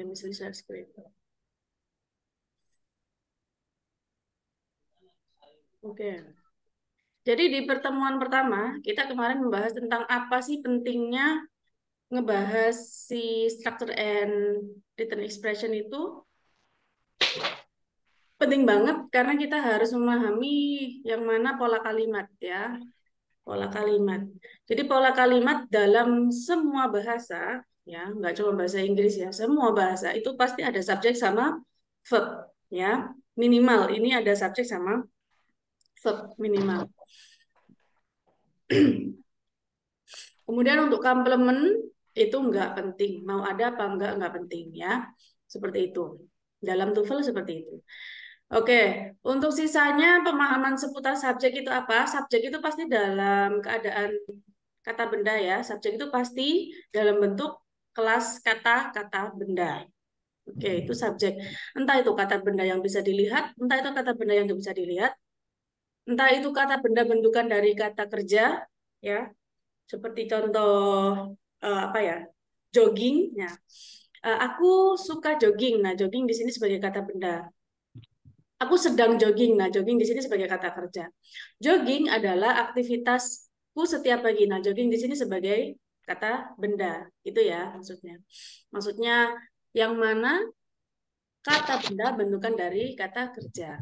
Misalnya share screen. Oke. Jadi di pertemuan pertama, kita kemarin membahas tentang apa sih pentingnya ngebahas si structure and written expression itu penting banget karena kita harus memahami yang mana pola kalimat ya, pola kalimat. Jadi pola kalimat dalam semua bahasa ya, nggak cuma bahasa Inggris ya, semua bahasa itu pasti ada subjek sama verb ya, minimal ini ada subjek sama verb minimal. Kemudian untuk komplement itu nggak penting, mau ada apa nggak penting ya, seperti itu. Dalam TOEFL seperti itu. Oke, untuk sisanya pemahaman seputar subjek itu apa? Subjek itu pasti dalam keadaan kata benda ya. Subjek itu pasti dalam bentuk kelas kata-kata benda. Oke, itu subjek. Entah itu kata benda yang bisa dilihat, entah itu kata benda yang tidak bisa dilihat, entah itu kata benda bentukan dari kata kerja, ya. Seperti contoh apa ya? Jogging. Ya. Aku suka jogging. Nah, jogging di sini sebagai kata benda. Aku sedang jogging. Nah, jogging di sini sebagai kata kerja. Jogging adalah aktivitasku setiap pagi. Nah, jogging di sini sebagai kata benda. Itu ya maksudnya. Maksudnya yang mana kata benda bentukan dari kata kerja.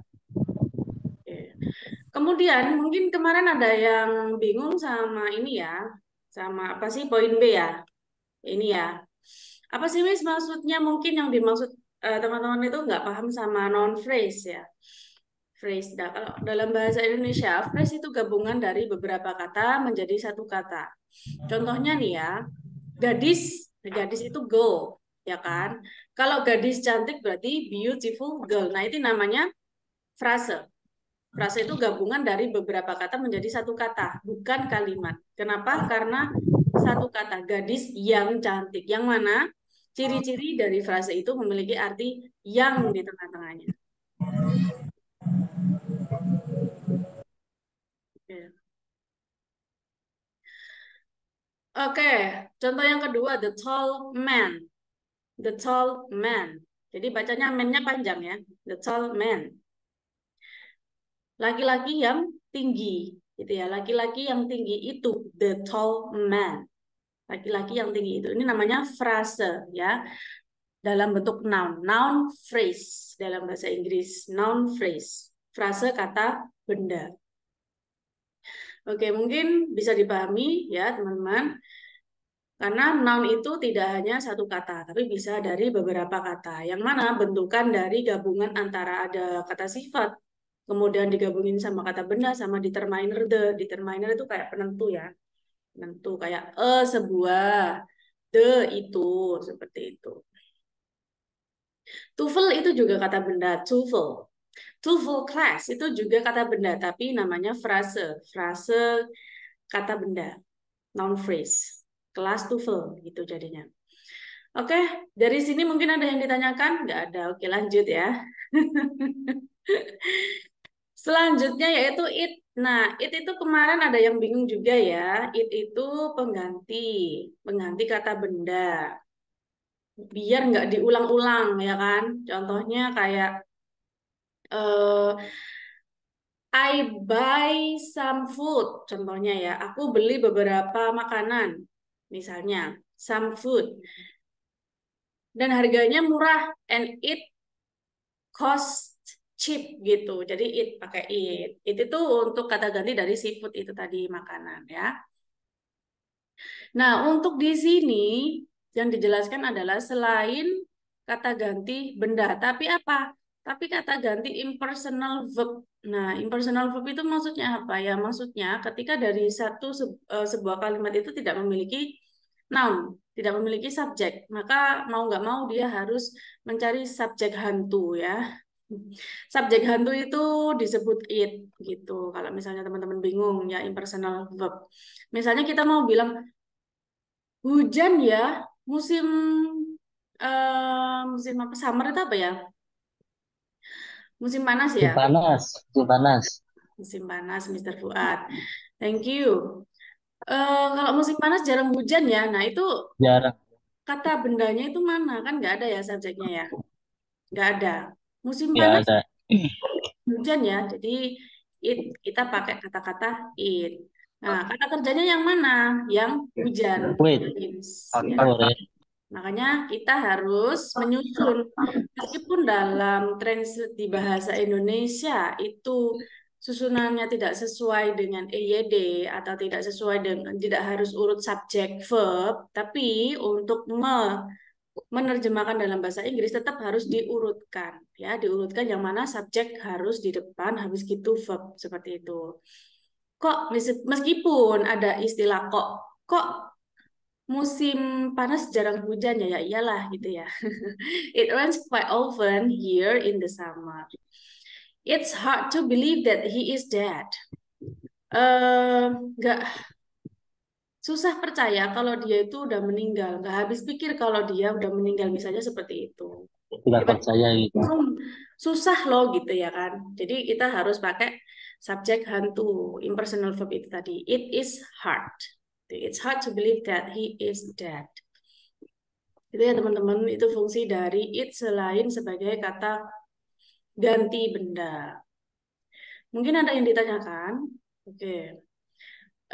Oke. Kemudian mungkin kemarin ada yang bingung sama ini ya. Sama apa sih poin B ya? Ini ya. Apa sih Miss maksudnya mungkin yang dimaksud teman-teman itu nggak paham sama non phrase ya. Phrase. Nah, kalau dalam bahasa Indonesia, phrase itu gabungan dari beberapa kata menjadi satu kata. Contohnya nih ya, gadis, gadis itu girl, ya kan? Kalau gadis cantik berarti beautiful girl. Nah, itu namanya frase. Frase itu gabungan dari beberapa kata menjadi satu kata, bukan kalimat. Kenapa? Karena satu kata, gadis yang cantik. Yang mana ciri-ciri dari frase itu memiliki arti yang di tengah-tengahnya. Oke. Oke, contoh yang kedua, the tall man. The tall man. Jadi bacanya man-nya panjang ya. The tall man. Laki-laki yang tinggi. Gitu ya. Laki-laki yang tinggi itu the tall man. Laki-laki yang tinggi itu. Ini namanya frase ya. Dalam bentuk noun. Noun phrase dalam bahasa Inggris. Noun phrase. Frase kata benda. Oke, mungkin bisa dipahami ya teman-teman. Karena noun itu tidak hanya satu kata, tapi bisa dari beberapa kata. Yang mana bentukan dari gabungan antara ada kata sifat, kemudian digabungin sama kata benda, sama determiner the. Determiner itu kayak penentu ya. Penentu kayak sebuah, the itu, seperti itu. TOEFL itu juga kata benda, TOEFL. TOEFL class itu juga kata benda, tapi namanya frase. Frase kata benda, noun phrase. Kelas TOEFL gitu jadinya. Oke, dari sini mungkin ada yang ditanyakan? Nggak ada. Oke, lanjut ya. Selanjutnya yaitu it. Nah, it itu kemarin ada yang bingung juga ya. It itu pengganti, pengganti kata benda. Biar nggak diulang-ulang ya kan. Contohnya kayak eh, I buy some food. Contohnya ya, aku beli beberapa makanan. Misalnya, some food. Dan harganya murah. And it cost cheap gitu. Jadi it pakai it. It itu untuk kata ganti dari seafood itu tadi makanan ya. Nah, untuk di sini yang dijelaskan adalah selain kata ganti benda, tapi apa? Tapi kata ganti impersonal verb. Nah, impersonal verb itu maksudnya apa ya? Maksudnya ketika dari sebuah kalimat itu tidak memiliki noun, tidak memiliki subjek, maka mau nggak mau dia harus mencari subjek hantu ya. Subjek hantu itu disebut it gitu. Kalau misalnya teman-teman bingung ya impersonal verb. Misalnya kita mau bilang hujan ya, musim musim apa? Summer itu apa ya? Musim panas Musim ya. panas, musim panas. Musim panas, Mr. Fuad. Thank you. Kalau musim panas jarang hujan ya. Nah, itu Jarang. kata bendanya itu mana? Kan nggak ada ya subjeknya ya. Nggak ada. Musim Ya panas ada. hujan ya. Jadi it kita pakai kata-kata it. Nah, kata kerjanya yang mana? Yang hujan. Wait, Rains, ya. outdoor ya. Makanya kita harus menyusun. Meskipun dalam translate di bahasa Indonesia itu susunannya tidak sesuai dengan EYD atau tidak sesuai dengan tidak harus urut subjek verb, tapi untuk menerjemahkan dalam bahasa Inggris tetap harus diurutkan, ya, diurutkan yang mana subjek harus di depan, habis gitu verb seperti itu. Kok meskipun ada istilah kok musim panas jarang hujan ya, ya iyalah gitu ya. It rains quite often here in the summer. It's hard to believe that he is dead. Nggak susah percaya kalau dia itu udah meninggal. Nggak habis pikir kalau dia udah meninggal, misalnya seperti itu. Tidak Tiba percaya gitu. langsung susah loh gitu ya kan. Jadi kita harus pakai subjek hantu, impersonal verb itu tadi. It is hard. It's hard to believe that he is dead. Itu ya teman-teman, itu fungsi dari it selain sebagai kata ganti benda. Mungkin ada yang ditanyakan? Oke.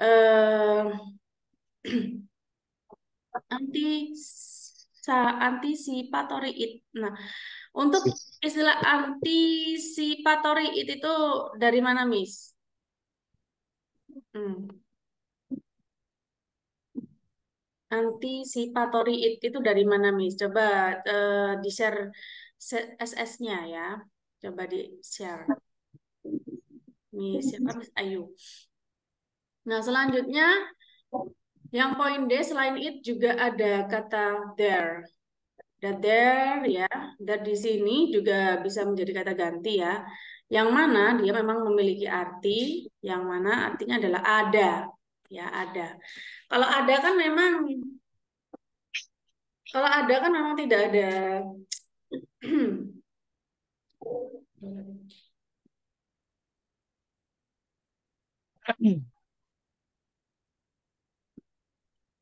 Eh, anti antisipatory it. Nah, untuk istilah antisipatory it itu dari mana, Miss? Hmm. Anticipatory itu dari mana, Miss? Coba di-share SS-nya ya. Coba di-share. Miss, siapa Miss Ayu? Nah, selanjutnya yang poin D selain it juga ada kata there. Dan there ya, dan di sini juga bisa menjadi kata ganti ya. Yang mana dia memang memiliki arti, yang mana artinya adalah ada. Ya, ada. Kalau ada kan memang kalau ada kan memang tidak ada.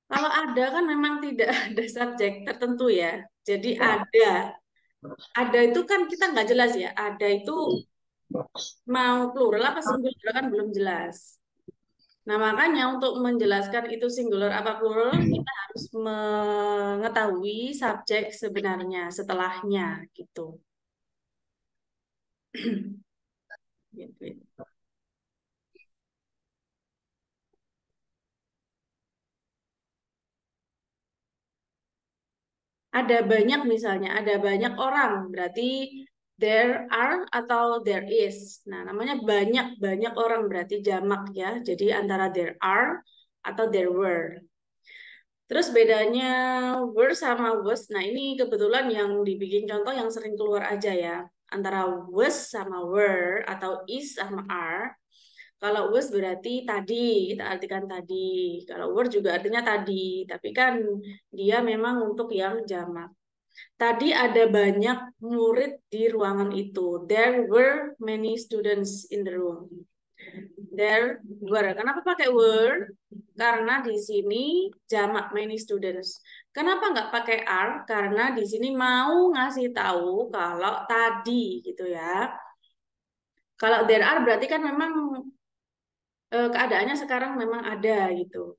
Kalau ada kan memang tidak ada subjek tertentu ya. Jadi ada. Ada itu kan kita nggak jelas ya. Ada itu mau plural apa singular kan belum jelas. Nah, makanya untuk menjelaskan itu singular apa plural, kita harus mengetahui subjek sebenarnya setelahnya gitu. Gitu. Ada banyak misalnya, ada banyak orang, berarti there are atau there is. Nah, namanya banyak orang berarti jamak ya. Jadi antara there are atau there were. Terus bedanya were sama was. Nah, ini kebetulan yang dibikin contoh yang sering keluar aja ya. Antara was sama were atau is sama are. Kalau was berarti tadi, kita artikan tadi. Kalau were juga artinya tadi, tapi kan dia memang untuk yang jamak. Tadi ada banyak murid di ruangan itu. There were many students in the room. There were. Kenapa pakai were? Karena di sini jamak many students. Kenapa nggak pakai are? Karena di sini mau ngasih tahu kalau tadi gitu ya. Kalau there are berarti kan memang keadaannya sekarang memang ada gitu.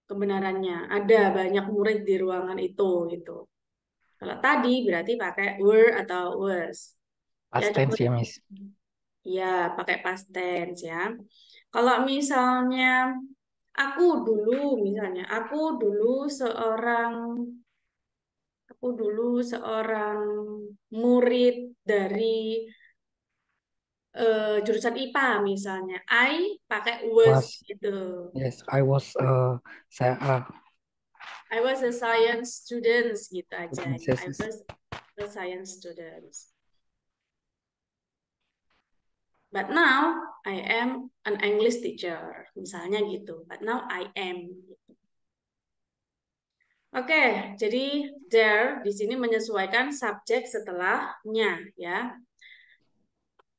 Kebenarannya ada banyak murid di ruangan itu gitu. Kalau tadi berarti pakai were atau was. Ya Past coba tense ya, Miss. ya pakai past tense ya. Kalau misalnya aku dulu misalnya seorang aku dulu seorang murid dari jurusan IPA misalnya. I pakai was Was. gitu. Yes, I was saya I was a science student gitu aja. student. Yes, I yes. was a science student. But now I am an English teacher. Misalnya gitu. But now I am. Oke, jadi there di sini menyesuaikan subjek setelahnya ya.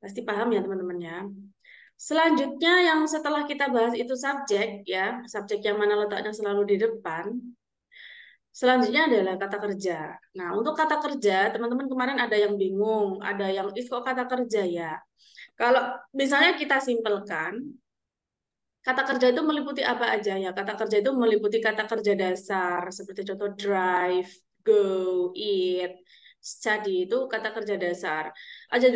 Pasti paham ya teman-teman ya. Selanjutnya yang setelah kita bahas itu subjek ya, subjek yang mana letaknya selalu di depan. Selanjutnya adalah kata kerja. Nah, untuk kata kerja, teman-teman kemarin ada yang bingung, ada yang kok kata kerja ya. Kalau misalnya kita simpelkan, kata kerja itu meliputi apa aja ya? Kata kerja itu meliputi kata kerja dasar, seperti contoh drive, go, eat, study itu kata kerja dasar. Ada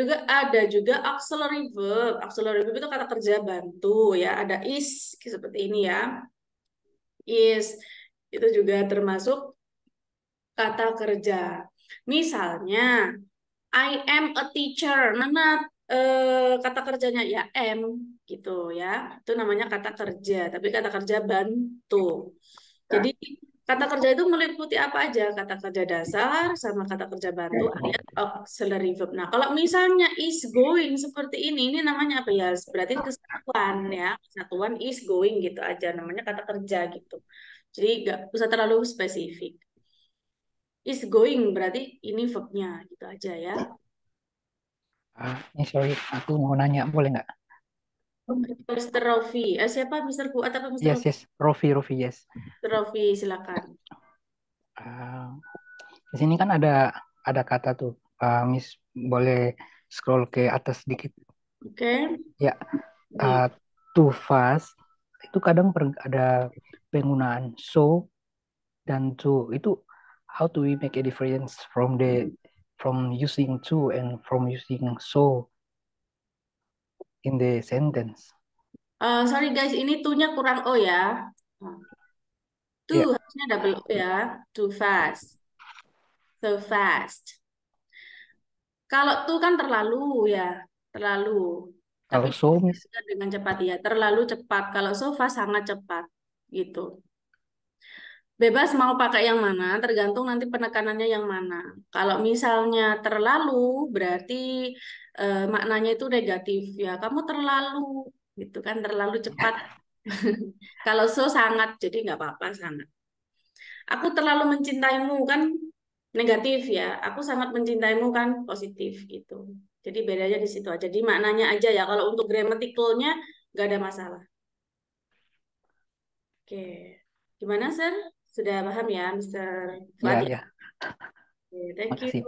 juga auxiliary verb. Auxiliary verb itu kata kerja bantu ya. Ada is seperti ini ya. Is itu juga termasuk kata kerja. Misalnya, I am a teacher. Mana kata kerjanya ya am gitu ya. Itu namanya kata kerja, tapi kata kerja bantu. Jadi kata kerja itu meliputi apa aja? Kata kerja dasar sama kata kerja bantu alias auxiliary verb. Nah, kalau misalnya is going seperti ini namanya apa ya? Berarti kesatuan ya. Kesatuan is going gitu aja namanya kata kerja gitu. Jadi nggak usah terlalu spesifik. Is going berarti ini verbnya gitu aja ya. Ini sorry, aku mau nanya, boleh nggak? Mr. Rofi, siapa Mr. Fuad atau Mr. Yes, Rofi? yes, Rofi, Rofi, yes. Mr. Rofi silakan. Ah, di sini kan ada kata tuh, Miss boleh scroll ke atas sedikit. Oke. Ya, Nih. too fast itu kadang ada penggunaan so dan to. Itu how do we make a difference from using to and from using so in the sentence? Sorry guys, ini tuh-nya kurang O ya. Nah, tuh Ya, harusnya double O ya. Too fast. So fast. Kalau tuh kan terlalu ya. Terlalu. Tapi kalau so Miss, dengan cepat ya. Terlalu cepat. Kalau so fast sangat cepat. Gitu. Bebas mau pakai yang mana, tergantung nanti penekanannya yang mana. Kalau misalnya terlalu, berarti maknanya itu negatif ya. Kamu terlalu, gitu kan, terlalu cepat. Kalau so sangat, jadi nggak apa-apa sangat. Aku terlalu mencintaimu kan negatif ya. Aku sangat mencintaimu kan positif gitu. Jadi bedanya di situ aja. Di maknanya aja ya. Kalau untuk gramatikalnya nggak ada masalah. Oke, gimana, Sir? Sudah paham ya, Mister Fuad ya ya? ya, Oke, thank you. makasih.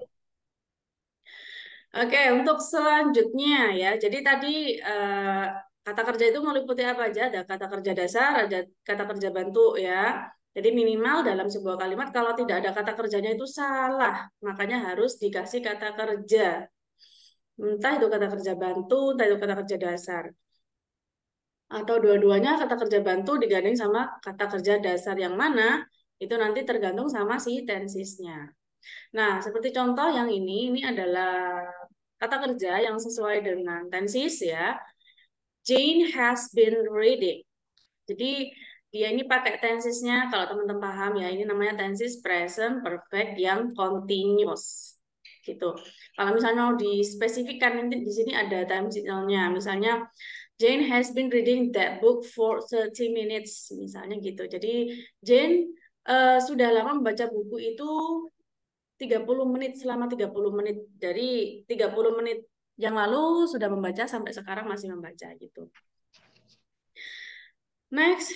Oke, untuk selanjutnya ya. Jadi tadi eh, kata kerja itu meliputi apa aja? Ada kata kerja dasar, ada kata kerja bantu ya. Jadi minimal dalam sebuah kalimat kalau tidak ada kata kerjanya itu salah. Makanya harus dikasih kata kerja. Entah itu kata kerja bantu, entah itu kata kerja dasar. Atau dua-duanya kata kerja bantu digandeng sama kata kerja dasar yang mana, itu nanti tergantung sama si tensisnya. Nah, seperti contoh yang ini adalah kata kerja yang sesuai dengan tensis ya. Jane has been reading. Jadi dia ini pakai tensisnya, kalau teman-teman paham ya, ini namanya tensis present perfect yang continuous. Gitu. Kalau misalnya mau dispesifikkan nanti di sini ada time signalnya. Misalnya Jane has been reading that book for 30 minutes misalnya gitu. Jadi Jane sudah lama membaca buku itu 30 menit selama 30 menit dari 30 menit yang lalu sudah membaca sampai sekarang masih membaca gitu. Next,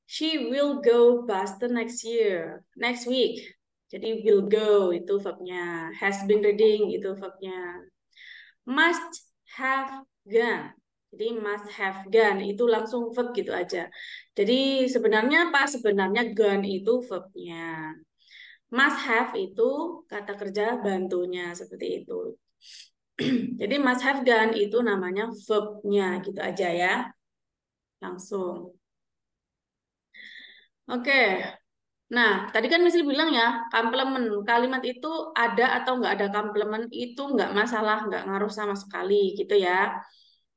she will go Boston next week. Jadi will go itu verbnya, has been reading itu verbnya. Must have gone. Jadi must have gone itu langsung verb gitu aja. Jadi sebenarnya apa? Sebenarnya gone itu verbnya. Must have itu kata kerja bantunya seperti itu. Jadi must have done itu namanya verbnya gitu aja ya. Langsung. Oke. Nah, tadi kan Misal bilang ya, komplement. Kalimat itu ada atau nggak ada komplement itu nggak masalah, nggak ngaruh sama sekali gitu ya.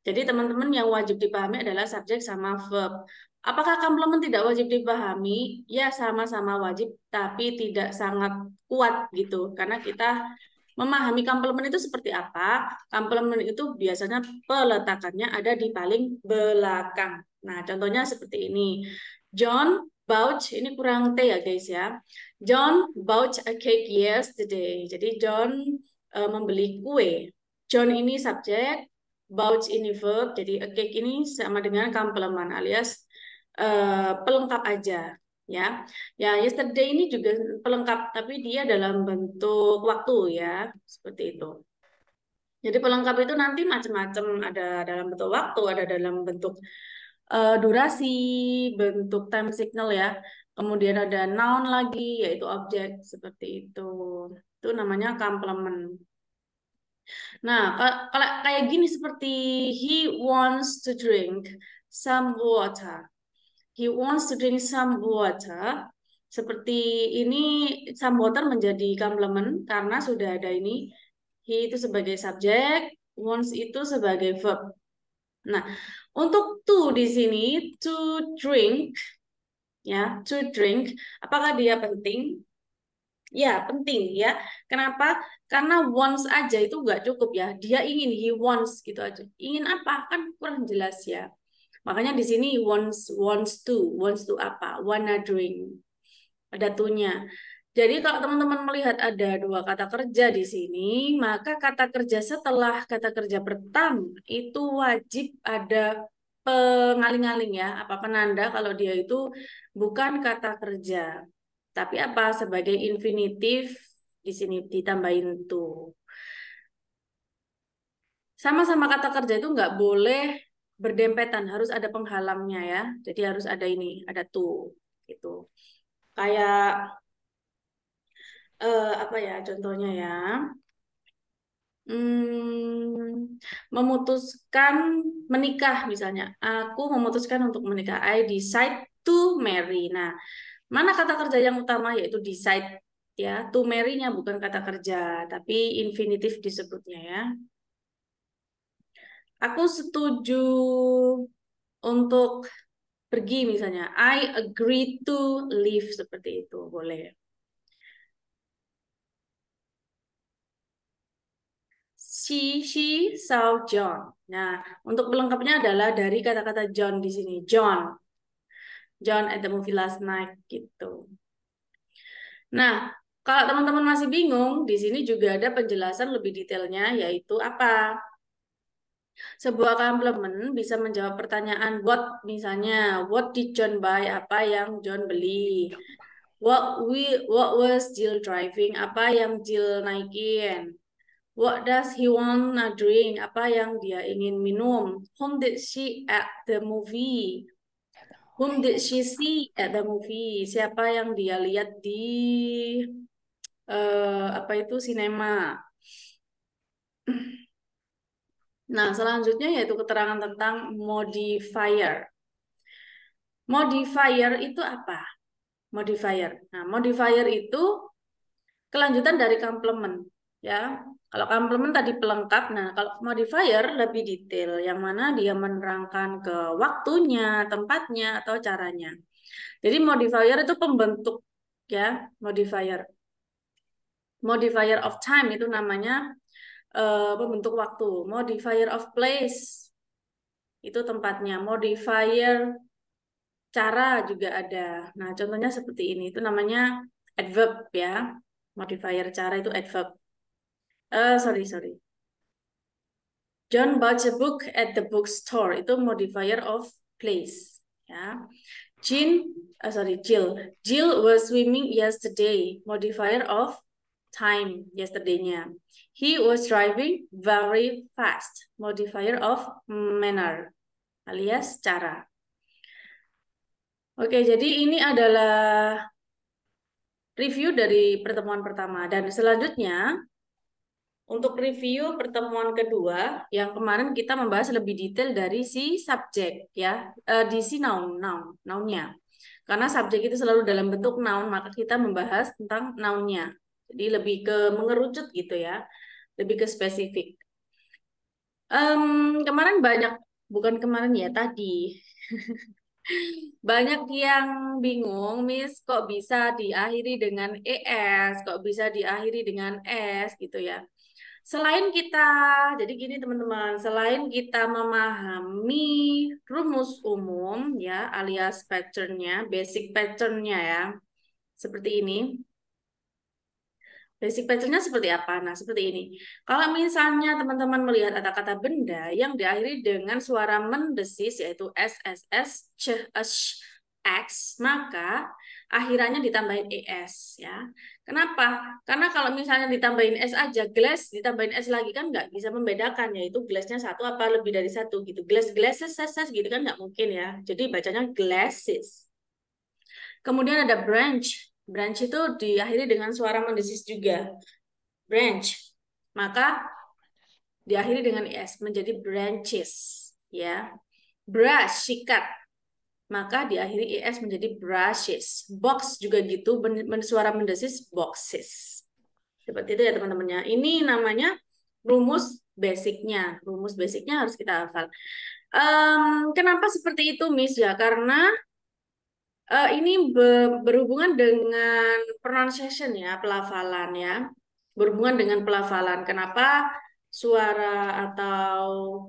Jadi teman-teman yang wajib dipahami adalah subjek sama verb. Apakah komplement tidak wajib dipahami? Ya, sama-sama wajib, tapi tidak sangat kuat gitu. Karena kita memahami komplement itu seperti apa? Komplement itu biasanya peletakannya ada di paling belakang. Nah, contohnya seperti ini. John bought, ini kurang T ya guys ya. John bought a cake yesterday. Jadi John membeli kue. John ini subjek, bought ini verb. Jadi a cake ini sama dengan komplement alias pelengkap aja. ya. Ya, yesterday ini juga pelengkap, tapi dia dalam bentuk waktu ya, seperti itu. Jadi pelengkap itu nanti macam-macam, ada dalam bentuk waktu, ada dalam bentuk durasi, bentuk time signal ya. Kemudian ada noun lagi, yaitu objek seperti itu. Itu namanya complement. Nah, kalau kayak gini seperti he wants to drink some water. He wants to drink some water. Seperti ini, some water menjadi complement karena sudah ada ini. He itu sebagai subjek, wants itu sebagai verb. Nah, untuk to di sini, to drink, ya, to drink, apakah dia penting? Ya, penting ya. Kenapa? Karena wants aja itu nggak cukup ya. Dia ingin, he wants gitu aja. Ingin apa? Kan kurang jelas ya. Makanya di sini wants to apa? Wanna drink. Ada to-nya. Jadi kalau teman-teman melihat ada dua kata kerja di sini, maka kata kerja setelah kata kerja pertama itu wajib ada pengaling-aling ya, apa penanda kalau dia itu bukan kata kerja. Tapi apa sebagai infinitif di sini ditambahin to. Sama-sama kata kerja itu nggak boleh berdempetan, harus ada penghalangnya ya. Jadi harus ada ini, ada to gitu. Kayak apa ya contohnya ya? Memutuskan menikah misalnya. Aku memutuskan untuk menikah. I decide to marry. Nah, mana kata kerja yang utama yaitu decide ya. To marry-nya bukan kata kerja, tapi infinitif disebutnya ya. Aku setuju untuk pergi misalnya. I agree to leave seperti itu, boleh. She saw John. Nah, untuk pelengkapnya adalah dari kata-kata John di sini. John at the movie last night gitu. Nah, kalau teman-teman masih bingung, di sini juga ada penjelasan lebih detailnya, yaitu apa? Sebuah complement bisa menjawab pertanyaan what, misalnya, what did John buy? Apa yang John beli? What was Jill driving? Apa yang Jill naikin? What does he wanna drink? Apa yang dia ingin minum? Whom did she at the movie? Whom did she see at the movie? Siapa yang dia lihat di apa itu sinema? Nah, selanjutnya yaitu keterangan tentang modifier. Modifier itu apa? Modifier. Nah, modifier itu kelanjutan dari complement ya. Kalau complement tadi pelengkap, nah kalau modifier lebih detail yang mana dia menerangkan ke waktunya, tempatnya atau caranya. Jadi modifier itu pembentuk ya, modifier. Modifier of time itu namanya pembentuk waktu. Modifier of place itu tempatnya. Modifier cara juga ada. Nah, contohnya seperti ini. Itu namanya adverb ya. Modifier cara itu adverb. Sorry. John bought a book at the bookstore. Itu modifier of place. Ya. Jill. Jill was swimming yesterday. Modifier of time yesterday-nya. He was driving very fast. Modifier of manner alias cara. Oke, jadi ini adalah review dari pertemuan pertama dan selanjutnya untuk review pertemuan kedua, yang kemarin kita membahas lebih detail dari si subjek ya, di si nounnya. Karena subjek itu selalu dalam bentuk noun, maka kita membahas tentang nounnya. Jadi lebih ke mengerucut gitu ya, lebih ke spesifik. Kemarin bukan kemarin ya, tadi. Banyak yang bingung, Miss, kok bisa diakhiri dengan ES, kok bisa diakhiri dengan S gitu ya. Selain kita, jadi gini teman-teman, selain kita memahami rumus umum ya, alias patternnya, basic patternnya ya, seperti ini. Basic patternnya seperti apa? Nah, seperti ini. Kalau misalnya teman-teman melihat ada kata benda yang diakhiri dengan suara mendesis, yaitu SSS, CH, X, maka akhirannya ditambahin ES ya. Kenapa? Karena kalau misalnya ditambahin S aja, glass ditambahin S lagi kan nggak bisa membedakan, yaitu glassnya satu apa lebih dari satu gitu. Glass, glasses, gitu kan nggak mungkin ya. Jadi bacanya glasses. Kemudian ada branch. Branch itu diakhiri dengan suara mendesis juga. Branch. Maka diakhiri dengan es menjadi branches ya. Brush, sikat, maka diakhiri es menjadi brushes. Box juga gitu, suara mendesis boxes. Seperti itu ya teman-temannya. Ini namanya rumus basicnya. Rumus basicnya harus kita hafal. Kenapa seperti itu, Miss? Ya, karena ini berhubungan dengan pronunciation ya, pelafalan ya. Berhubungan dengan pelafalan. Kenapa suara atau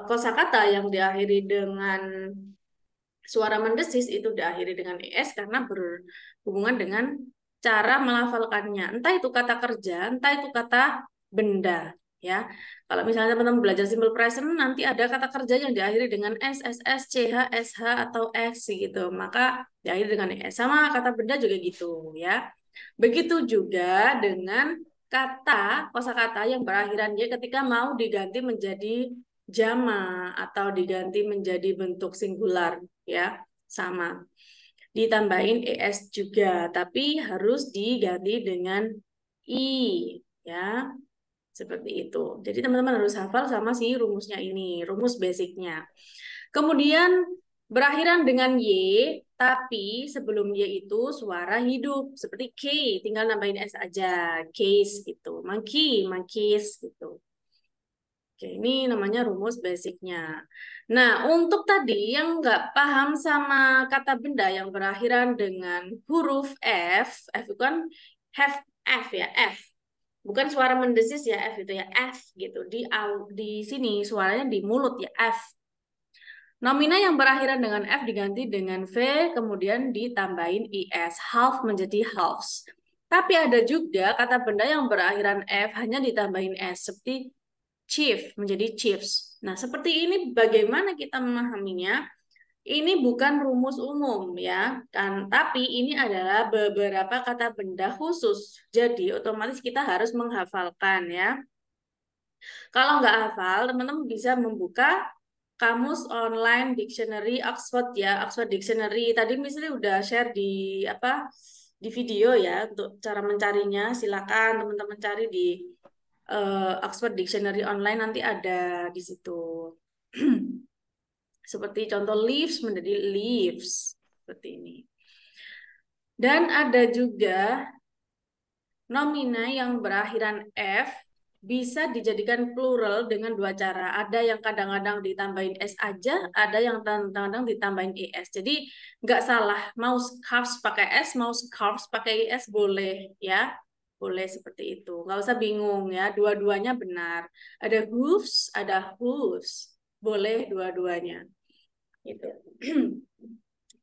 kosakata yang diakhiri dengan suara mendesis itu diakhiri dengan es karena berhubungan dengan cara melafalkannya. Entah itu kata kerja, entah itu kata benda ya. Kalau misalnya teman-teman belajar simple present nanti ada kata kerja yang diakhiri dengan s, ss, ch, sh atau x gitu. Maka diakhiri dengan es. Sama kata benda juga gitu ya. Begitu juga dengan kata kosakata yang berakhiran y ketika mau diganti menjadi jama atau diganti menjadi bentuk singular ya, sama. Ditambahin es juga, tapi harus diganti dengan i ya. Seperti itu. Jadi teman-teman harus hafal sama si rumusnya ini, rumus basicnya. Kemudian berakhiran dengan Y, tapi sebelum Y itu suara hidup. Seperti K, tinggal nambahin S aja. Case gitu. Monkey, monkeys gitu. Oke, ini namanya rumus basicnya. Nah, untuk tadi yang nggak paham sama kata benda yang berakhiran dengan huruf F itu kan have F ya, F. Bukan suara mendesis ya, F itu ya, F gitu. Di sini suaranya di mulut ya, F. Nomina yang berakhiran dengan F diganti dengan V, kemudian ditambahin IS. Half menjadi halves. Tapi ada juga kata benda yang berakhiran F hanya ditambahin S, seperti chief menjadi chiefs. Nah, seperti ini bagaimana kita memahaminya? Ini bukan rumus umum ya, kan? Tapi ini adalah beberapa kata benda khusus. Jadi otomatis kita harus menghafalkan ya. Kalau nggak hafal, teman-teman bisa membuka Kamus Online Dictionary Oxford ya, Oxford Dictionary. Tadi misalnya udah share di apa di video ya untuk cara mencarinya. Silakan teman-teman cari di Oxford Dictionary Online nanti ada di situ. Seperti contoh leaves menjadi leaves seperti ini. Dan ada juga nomina yang berakhiran F bisa dijadikan plural dengan dua cara. Ada yang kadang-kadang ditambahin S aja, ada yang kadang-kadang ditambahin ES. Jadi nggak salah, mau scarves pakai S, mau scarves pakai ES boleh ya. Boleh seperti itu. Nggak usah bingung ya, dua-duanya benar. Ada hooves, ada hooves. Boleh dua-duanya. Gitu.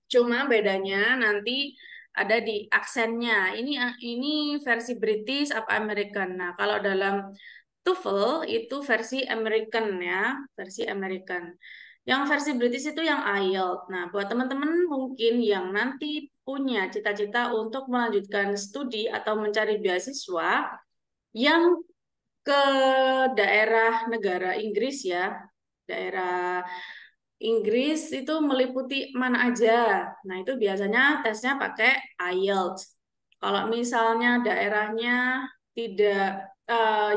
Cuma bedanya nanti ada di aksennya. Ini versi British apa American. Nah, kalau dalam TOEFL itu versi American ya, versi American. Yang versi British itu yang IELTS. Nah, buat teman-teman mungkin yang nanti punya cita-cita untuk melanjutkan studi atau mencari beasiswa yang ke daerah negara Inggris ya, daerah Inggris itu meliputi mana aja. Nah, itu biasanya tesnya pakai IELTS. Kalau misalnya daerahnya tidak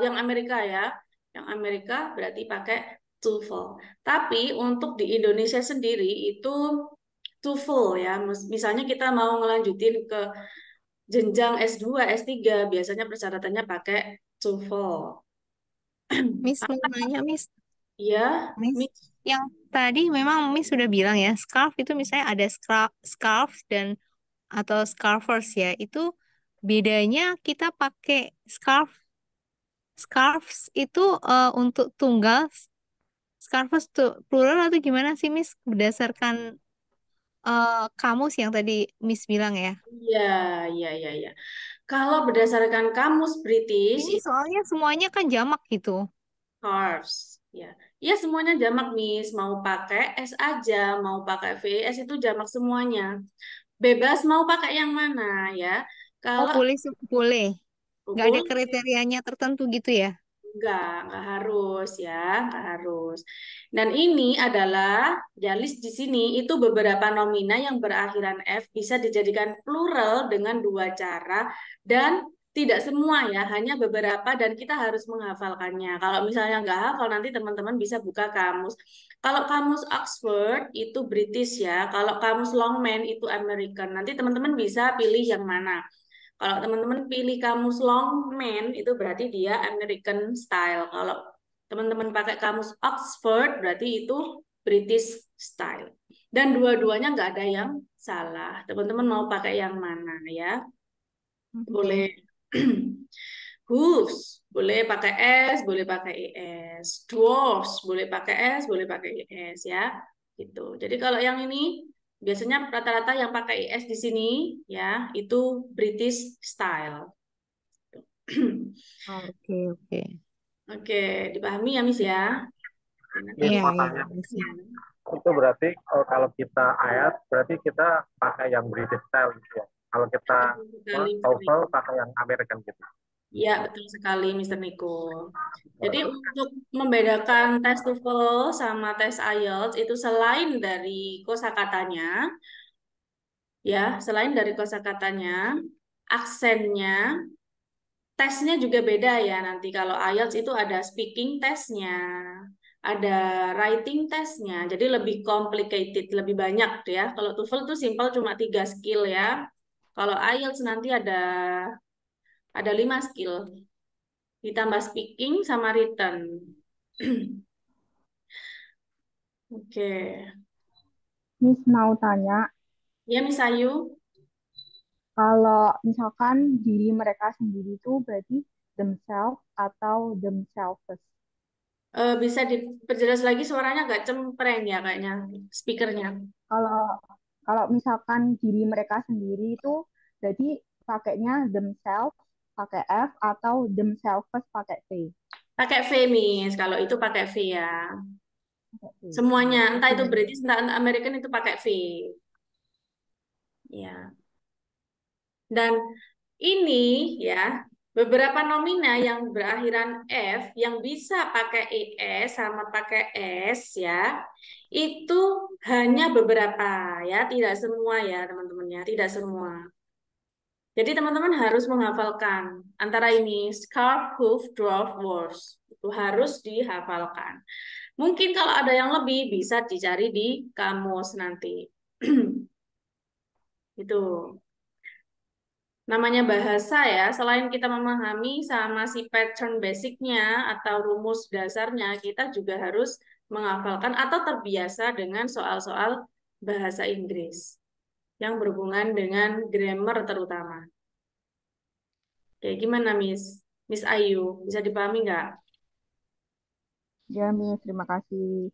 yang Amerika ya, yang Amerika berarti pakai TOEFL. Tapi untuk di Indonesia sendiri itu TOEFL ya. Misalnya kita mau ngelanjutin ke jenjang S2, S3, biasanya persyaratannya pakai TOEFL. Miss mau nanya, Miss. Ya, Miss, yang tadi memang Miss sudah bilang ya, scarf itu misalnya ada scarf dan atau scarfers ya. Itu bedanya kita pakai scarves itu untuk tunggal, scarfers tuh plural atau gimana sih, Miss? Berdasarkan kamus yang tadi Miss bilang ya. iya, iya, iya, iya. Kalau berdasarkan kamus British Ini itu soalnya semuanya kan jamak gitu. scarves, Ya, ya semuanya jamak, Miss. Mau pakai S aja, mau pakai VS itu jamak semuanya. Bebas mau pakai yang mana ya. Oh, Kalau boleh, boleh. Nggak ada boleh, kriterianya tertentu gitu ya? enggak harus ya, enggak harus. Dan ini adalah ya list di sini itu beberapa nomina yang berakhiran F bisa dijadikan plural dengan dua cara dan tidak semua ya, hanya beberapa dan kita harus menghafalkannya. Kalau misalnya nggak hafal nanti teman-teman bisa buka kamus. Kalau kamus Oxford itu British ya, kalau kamus Longman itu American. Nanti teman-teman bisa pilih yang mana. Kalau teman-teman pilih kamus Longman itu berarti dia American style. Kalau teman-teman pakai kamus Oxford berarti itu British style. Dan dua-duanya nggak ada yang salah. Teman-teman mau pakai yang mana ya? Oke. Boleh. Hooves, boleh pakai S, boleh pakai ES. Dwarfs, boleh pakai S, boleh pakai ES ya. Gitu. Jadi kalau yang ini biasanya rata-rata yang pakai ES di sini ya, itu British style. Oke, oke. Oke, dipahami ya Miss ya? Nanti Yes, Iya, aku iya. makanya Bisa. itu berarti kalau kita IELTS berarti kita pakai yang British style gitu ya. Kalau kita betul sekali Mr. TOEFL Niko. pakai yang American gitu. Ya, betul sekali Mr. Niko. Jadi untuk membedakan tes TOEFL sama tes IELTS itu selain dari kosakatanya, ya, selain dari kosakatanya, aksennya, tesnya juga beda ya. Nanti kalau IELTS itu ada speaking tesnya, ada writing tesnya. Jadi lebih complicated, lebih banyak ya. Kalau TOEFL itu simple cuma 3 skill ya. Kalau IELTS nanti ada 5 skill, ditambah speaking sama written. Oke, Miss mau tanya, ya Miss Ayu. kalau misalkan diri mereka sendiri itu berarti themselves atau themselves. Bisa diperjelas lagi suaranya agak cempreng ya kayaknya speakernya. Kalau kalau misalkan diri mereka sendiri itu berarti pakainya themselves pakai F atau themselves pakai T. Pakai V, Miss. Kalau itu pakai V ya. Pakai T. Semuanya, entah Oke, itu British, entah American itu pakai V. Ya. Dan ini ya, beberapa nomina yang berakhiran F yang bisa pakai ES sama pakai S ya, itu hanya beberapa ya, tidak semua ya teman-teman ya, tidak semua. Jadi teman-teman harus menghafalkan antara ini scarf, hoof, dwarf, words. Itu harus dihafalkan. Mungkin kalau ada yang lebih bisa dicari di kamus nanti. Itu. Namanya bahasa ya, selain kita memahami sama si pattern basicnya atau rumus dasarnya, kita juga harus menghafalkan atau terbiasa dengan soal-soal bahasa Inggris yang berhubungan dengan grammar terutama. Kayak gimana, Miss? Miss Ayu, bisa dipahami nggak? ya Miss, terima kasih.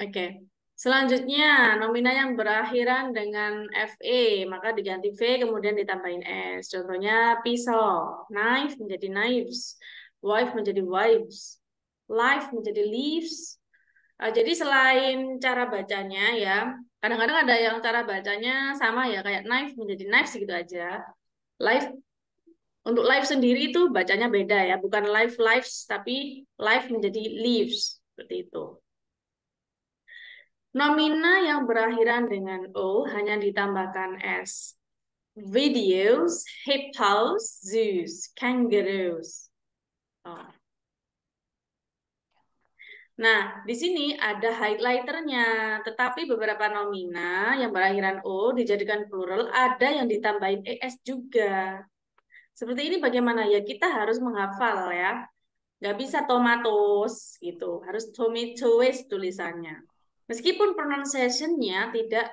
Oke. Selanjutnya, nomina yang berakhiran dengan FE, maka diganti V, kemudian ditambahin S. Contohnya pisau, knife menjadi knives, wife menjadi wives, life menjadi leaves. Jadi selain cara bacanya ya, kadang-kadang ada yang cara bacanya sama ya, kayak knife menjadi knives gitu aja. Life untuk life sendiri itu bacanya beda ya, bukan life lives tapi life menjadi leaves seperti itu. Nomina yang berakhiran dengan O hanya ditambahkan S. Videos, hippos, zoos, kangaroos. Oh. Nah, di sini ada highlighternya, tetapi beberapa nomina yang berakhiran O dijadikan plural, ada yang ditambahin ES juga. Seperti ini bagaimana ya? Kita harus menghafal ya. Nggak bisa tomatos gitu, harus tomatoes tulisannya. Meskipun pronunciation-nya tidak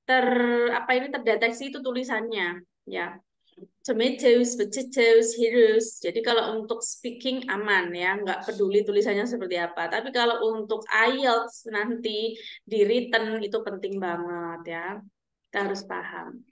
terdeteksi itu tulisannya ya. Tomatoes, potatoes, heroes. Jadi kalau untuk speaking aman ya, nggak peduli tulisannya seperti apa. Tapi kalau untuk IELTS nanti di written itu penting banget ya. Kita harus paham.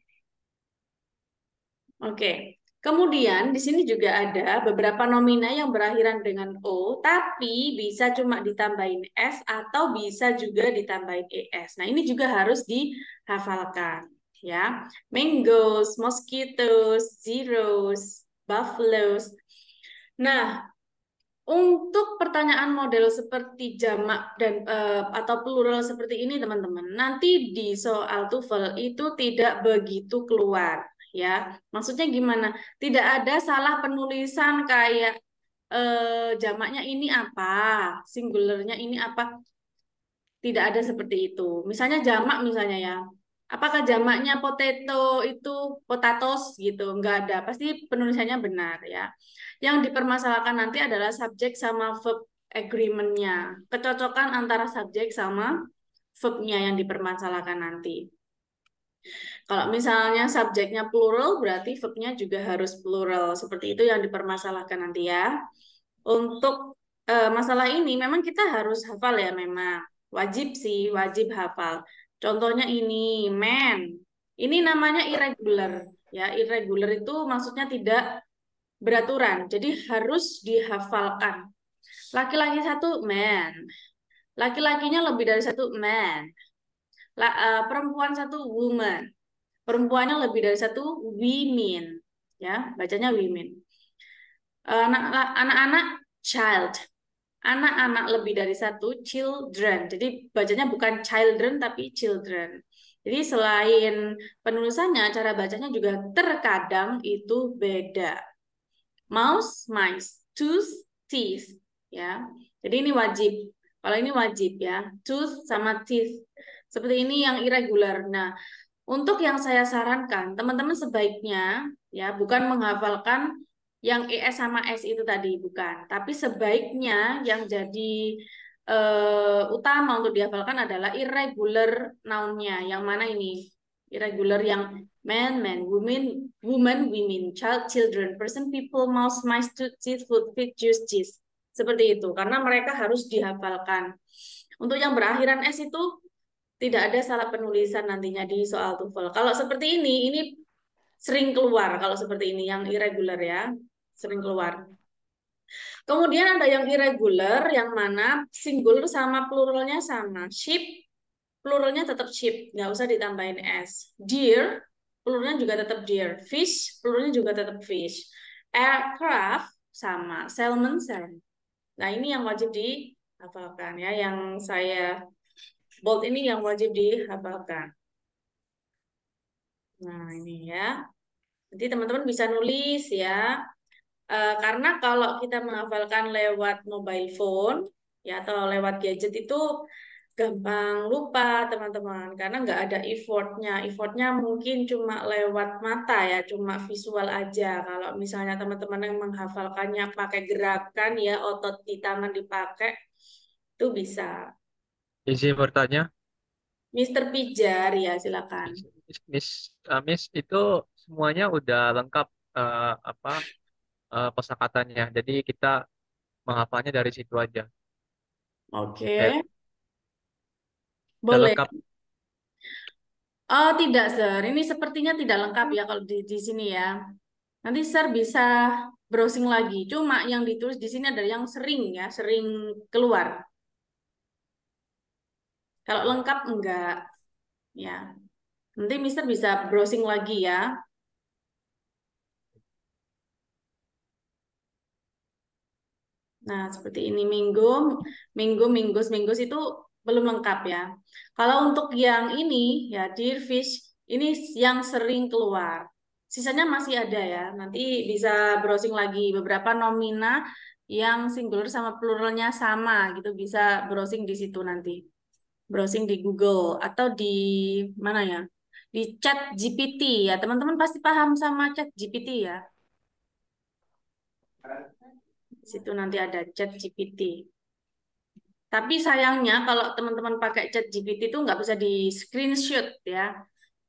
Oke. Kemudian di sini juga ada beberapa nomina yang berakhiran dengan O, tapi bisa cuma ditambahin S atau bisa juga ditambahin ES. Nah, ini juga harus dihafalkan ya. Mangoes, mosquitoes, zeros, buffaloes. Nah, untuk pertanyaan model seperti jamak dan atau plural seperti ini teman-teman, nanti di soal TOEFL itu tidak begitu keluar ya. Maksudnya gimana? Tidak ada salah penulisan kayak jamaknya ini apa, singularnya ini apa. Tidak ada seperti itu. Misalnya jamak misalnya ya. Apakah jamaknya potato itu potatoes gitu? Enggak ada. Pasti penulisannya benar ya. Yang dipermasalahkan nanti adalah subjek sama verb agreement-nya. Kecocokan antara subjek sama verb-nya yang dipermasalahkan nanti. Kalau misalnya subjeknya plural, berarti verb-nya juga harus plural. Seperti itu yang dipermasalahkan nanti ya. Untuk masalah ini memang kita harus hafal ya memang. Wajib sih, wajib hafal. Contohnya ini, man. Ini namanya irregular. Ya, irregular itu maksudnya tidak beraturan. Jadi harus dihafalkan. Laki-laki satu, man. Laki-lakinya lebih dari satu, man. Perempuan satu, woman. Perempuannya lebih dari satu, women. Ya, bacanya women. Anak-anak, child. Anak-anak lebih dari satu, children. Jadi bacanya bukan children tapi children. Jadi selain penulisannya, cara bacanya juga terkadang itu beda. Mouse, mice, tooth, teeth. Ya, jadi ini wajib. Kalau ini wajib ya, tooth sama teeth. Seperti ini yang irregular. Nah, untuk yang saya sarankan, teman-teman sebaiknya ya bukan menghafalkan yang ES sama S itu tadi, bukan. Tapi sebaiknya yang jadi utama untuk dihafalkan adalah irregular noun-nya. Yang mana ini? Irregular yang man, women, women, child, children, person, people, mouse, mice, tooth, teeth, food, feet, juice, cheese. Seperti itu, karena mereka harus dihafalkan. Untuk yang berakhiran S itu tidak ada salah penulisan nantinya di soal TOEFL. Kalau seperti ini sering keluar. Kalau seperti ini, yang irregular ya, sering keluar. Kemudian ada yang irregular, yang mana singular sama pluralnya sama. Sheep, pluralnya tetap sheep, nggak usah ditambahin S. Deer, pluralnya juga tetap deer. Fish, pluralnya juga tetap fish. Aircraft, sama. Salmon, salmon. Nah, ini yang wajib dihafalkan ya, yang saya bold ini yang wajib dihafalkan. Nah, ini ya. Nanti teman-teman bisa nulis ya. Karena kalau kita menghafalkan lewat mobile phone ya atau lewat gadget itu gampang lupa teman-teman karena nggak ada effortnya. Effortnya mungkin cuma lewat mata ya, cuma visual aja. Kalau misalnya teman-teman yang menghafalkannya pakai gerakan ya, otot di tangan dipakai, itu bisa. Izin bertanya, Mr. Pijar ya silakan. Miss itu semuanya udah lengkap kosakatanya. Jadi kita menghafalnya dari situ aja. Oke, Udah boleh. lengkap. Oh, tidak, Sir. Ini sepertinya tidak lengkap ya kalau di sini ya. Nanti Sir bisa browsing lagi. Cuma yang ditulis di sini adalah yang sering ya, sering keluar. Kalau lengkap enggak ya. Nanti Mister bisa browsing lagi ya. Nah, seperti ini minggus itu belum lengkap ya. Kalau untuk yang ini ya deer fish ini yang sering keluar. Sisanya masih ada ya. Nanti bisa browsing lagi beberapa nomina yang singular sama pluralnya sama gitu bisa browsing di situ nanti. Browsing di Google atau di mana ya? Di Chat GPT ya. Teman-teman pasti paham sama Chat GPT ya. Di situ nanti ada Chat GPT. Tapi sayangnya kalau teman-teman pakai Chat GPT itu nggak bisa di screenshot ya.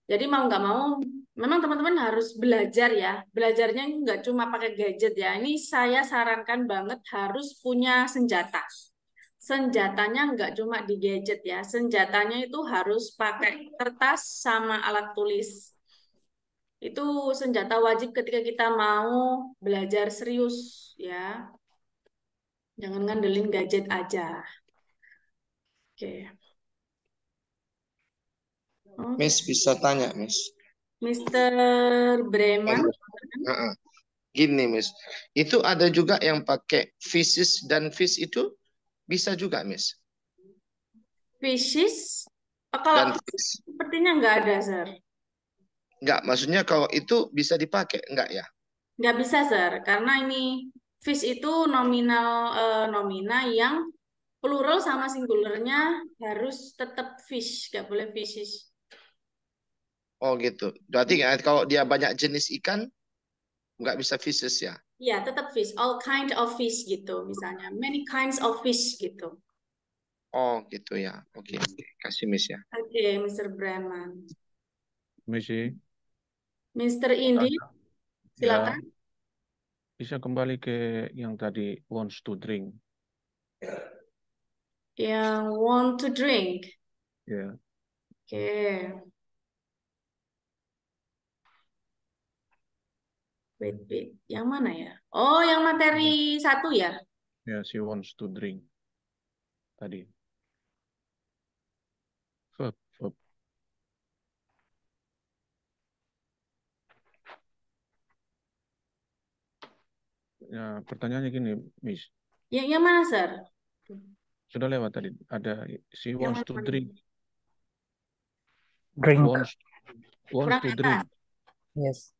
Jadi mau nggak mau, memang teman-teman harus belajar ya. Belajarnya nggak cuma pakai gadget ya. Ini saya sarankan banget harus punya senjata. Senjatanya nggak cuma di gadget ya. Senjatanya itu harus pakai kertas sama alat tulis. Itu senjata wajib ketika kita mau belajar serius ya. Jangan ngandelin gadget aja. Oke. Oke. Miss bisa tanya, Miss. Mr. Breman. Heeh. Gini, Miss. Itu ada juga yang pakai fishes dan fish itu bisa juga, Miss. Fishes? Dan Kalau fish. sepertinya nggak ada, Sir. Enggak, maksudnya kalau itu bisa dipakai, enggak ya? Nggak bisa, Sir. Karena ini fish itu nomina yang plural sama singularnya harus tetap fish, nggak boleh fishes. Oh gitu. Berarti kalau dia banyak jenis ikan, enggak bisa fishes ya? Ya, tetap fish. All kind of fish gitu, misalnya. Many kinds of fish gitu. Oh gitu ya. Oke. Kasih Miss ya. Oke, Mr. Breman. Misi, Mr. Indi, ya, silakan. bisa kembali ke yang tadi wants to drink. Yang want to drink. Ya, Oke. Wait. Yang mana ya? Oh, yang materi 1 ya? ya, she wants to drink. Tadi. Verb. Ya, pertanyaannya gini, Miss. Yang mana, Sir? Sudah lewat tadi. Ada she wants to mana? drink. Drink. Wants Kurang to kata. drink. Yes.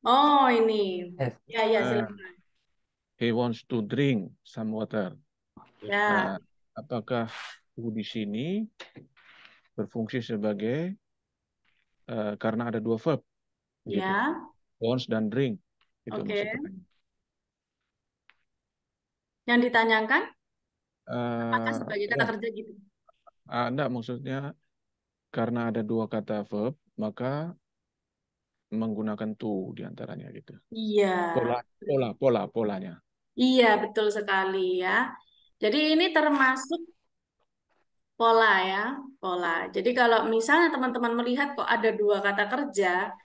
Oh, ini. Yes. Ya, silakan. He wants to drink some water. Ya. Nah, apakah to di sini berfungsi sebagai karena ada dua verb, gitu. Ya. Wants dan drink. Itu Oke. maksud pertanyaan. Yang ditanyakan apakah sebagai kata kerja gitu? Enggak, maksudnya karena ada dua kata verb, maka menggunakan to diantaranya gitu. Iya. Polanya. Iya, betul sekali ya. Jadi ini termasuk pola ya, pola. Jadi kalau misalnya teman-teman melihat kok ada dua kata kerja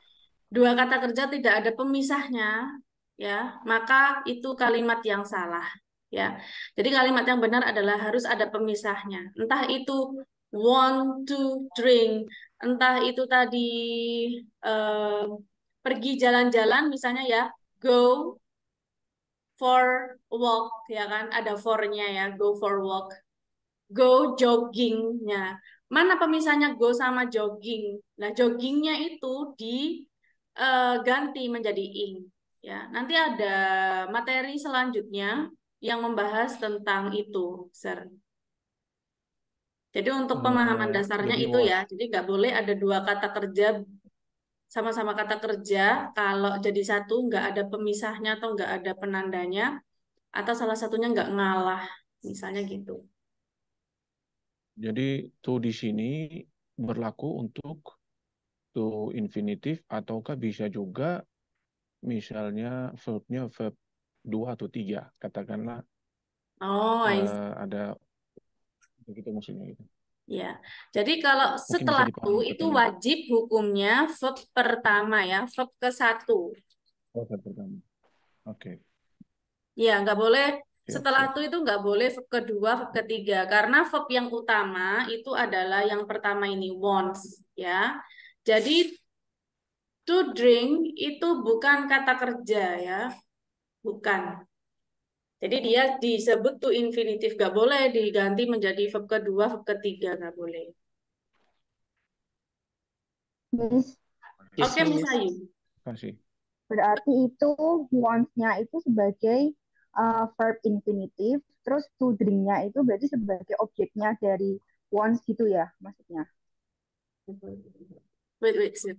tidak ada pemisahnya, ya, maka itu kalimat yang salah, ya. Jadi kalimat yang benar adalah harus ada pemisahnya. Entah itu want to drink, entah itu tadi eh, pergi jalan-jalan, misalnya ya, go for walk, ya kan, ada for-nya ya, go for walk. Go joggingnya. Mana pemisahnya go sama jogging? Nah, joggingnya itu diganti menjadi ing. Ya, nanti ada materi selanjutnya yang membahas tentang itu, Sir. Jadi untuk pemahaman dasarnya Jadi itu ya, jadi nggak boleh ada dua kata kerja sama-sama kata kerja, kalau jadi satu nggak ada pemisahnya atau nggak ada penandanya, atau salah satunya nggak ngalah, misalnya gitu. Jadi to di sini berlaku untuk to infinitif ataukah bisa juga misalnya verbnya verb 2 atau 3, katakanlah Oh, ada begitu maksudnya gitu. ya. Jadi kalau Mungkin setelah bisa dipahami itu pertanyaan. wajib hukumnya verb pertama ya, verb ke-1. Oh, verb pertama. Oke. Ya, nggak boleh setelah Siap. itu nggak boleh verb kedua, verb ketiga, karena verb yang utama itu adalah yang pertama ini wants ya. Jadi to drink itu bukan kata kerja ya, bukan. Jadi dia disebut to infinitif, nggak boleh diganti menjadi verb kedua, verb ketiga, nggak boleh. Miss, Oke, Miss Ayu. Kasih. berarti itu wants-nya itu sebagai verb infinitif, terus to drink-nya itu berarti sebagai objeknya dari wants gitu ya maksudnya. Wait. Sip.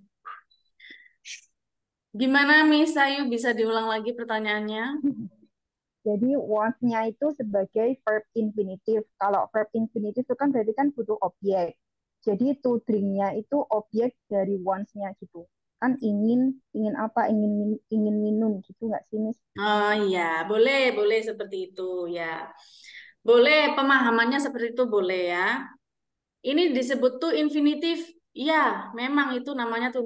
Gimana Miss Ayu, bisa diulang lagi pertanyaannya? Jadi wants-nya itu sebagai verb infinitif. Kalau verb infinitif itu kan berarti kan butuh objek. Jadi to drink-nya itu objek dari wants-nya gitu. Kan ingin apa? Ingin minum gitu nggak sih, Miss? Oh iya, boleh seperti itu ya. Boleh, pemahamannya seperti itu boleh ya. Ini disebut tuh infinitif Iya, memang itu namanya to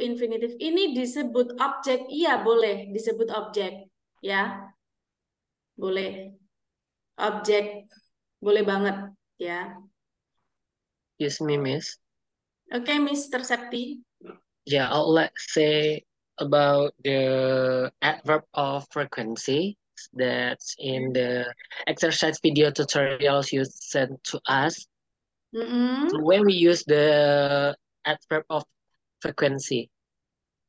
infinitive. Ini disebut objek, iya boleh disebut objek, ya boleh objek, boleh banget, ya. Excuse me, Miss. Oke, Mr. Septi. Yeah, let's say about the adverb of frequency that's in the exercise video tutorials you sent to us. Mm-mm. So when we use the adverb of frequency,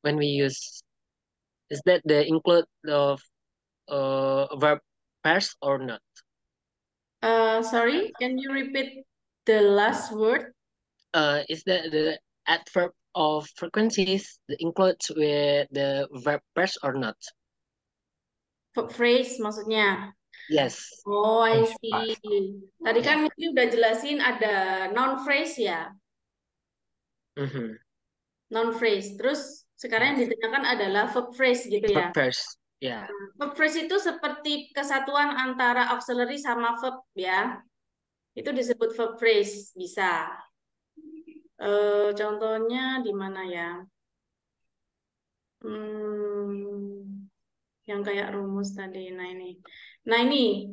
when we use, is that the include of verb pairs or not? Sorry, can you repeat the last word? Is that the adverb of frequencies includes with the verb pairs or not? Phrase maksudnya. Yes. Oh, I Yes, see. past. Tadi kan Missy udah jelasin ada noun phrase ya, Mm-hmm. noun phrase. Terus sekarang yang ditanyakan adalah verb phrase gitu ya. Verb pairs. Yeah. Verb phrase itu seperti kesatuan antara auxiliary sama verb ya. Itu disebut verb phrase, bisa. Contohnya di mana ya? Yang kayak rumus tadi. Nah ini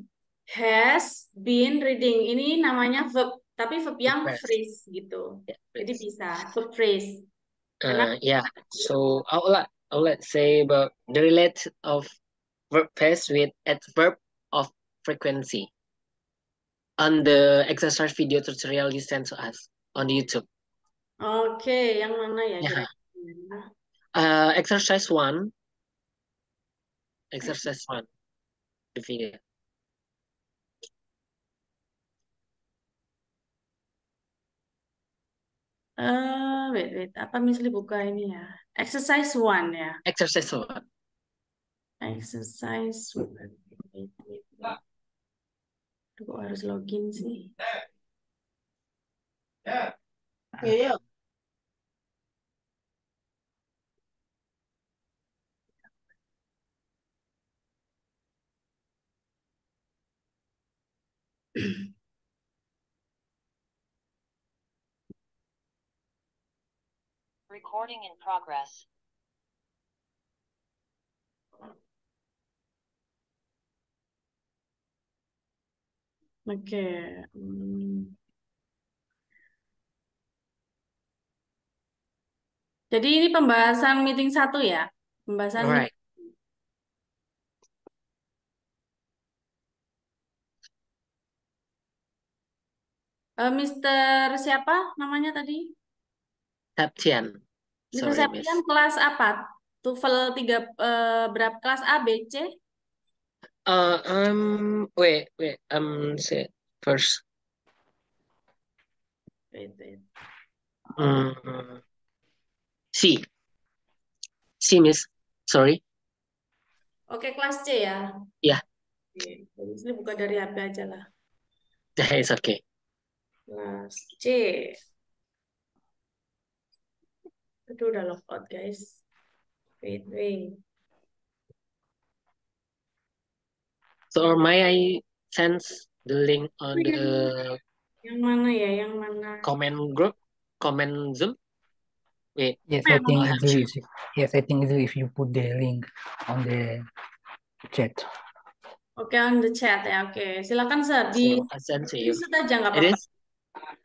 has been reading. Ini namanya verb, tapi verb yang Phrase. phrase gitu. Yeah, Jadi phrase. bisa verb phrase. Karena Yeah. So I would say about the relate of verb pairs with adverb of frequency on the exercise video tutorial you sent to us on YouTube. oke, yang mana ya Yeah. kira-kira? Exercise 1. Exercise 1. The video. Wait. Apa Misli buka ini ya? Exercise 1 ya. Exercise 1. Exercise 1. Wait. Aduh, kok harus login sih? Yeah. Recording in progress. Oke. Jadi ini pembahasan meeting 1 ya? Pembahasan Right. Mister siapa namanya tadi? Septian. Mister Sorry, Miss. Septian kelas apa? TOEFL 3 berapa? Kelas A, B, C? Wait. Say first. Wait. C. C, Miss. Sorry. Oke, kelas C ya? Yeah. Oke. Ini buka dari HP aja lah. It's okay. Kelas C. Itu udah logout, guys. Wait. So may I send the link on the Yang mana ya? Yang mana? comment group, comment Zoom? Wait. Yes, I think I'll it's have easy. Yes, I think it's easy if you put the link on the chat. Oke, on the chat ya. Oke, silakan Sir. Di So I send to you. screenshot aja nggak It apa-apa. is?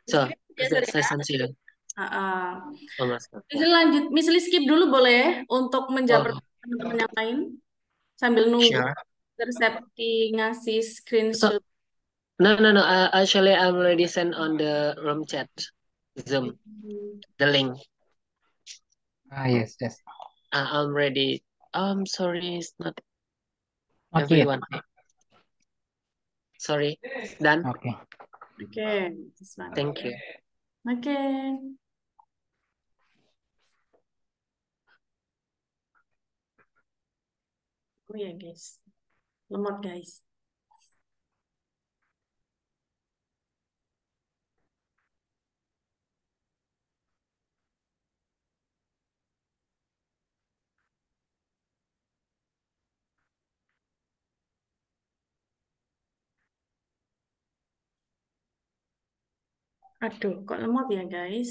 So Ya, Sir, I ya. send to you. Oh, Mas. Misli lanjut, Misli skip dulu boleh untuk menjawab Oh, teman-teman yang lain sambil nunggu sure. Septi ngasih So screenshot. no. Actually, I'm already sent on the room chat, Zoom, the link. Yes. I'm ready. Sorry, it's not Not yet. everyone. Sorry, done. Okay. Oke, this one. Thank you. Oke. Oh ya guys, lemot guys. Aduh, kok lemot ya guys?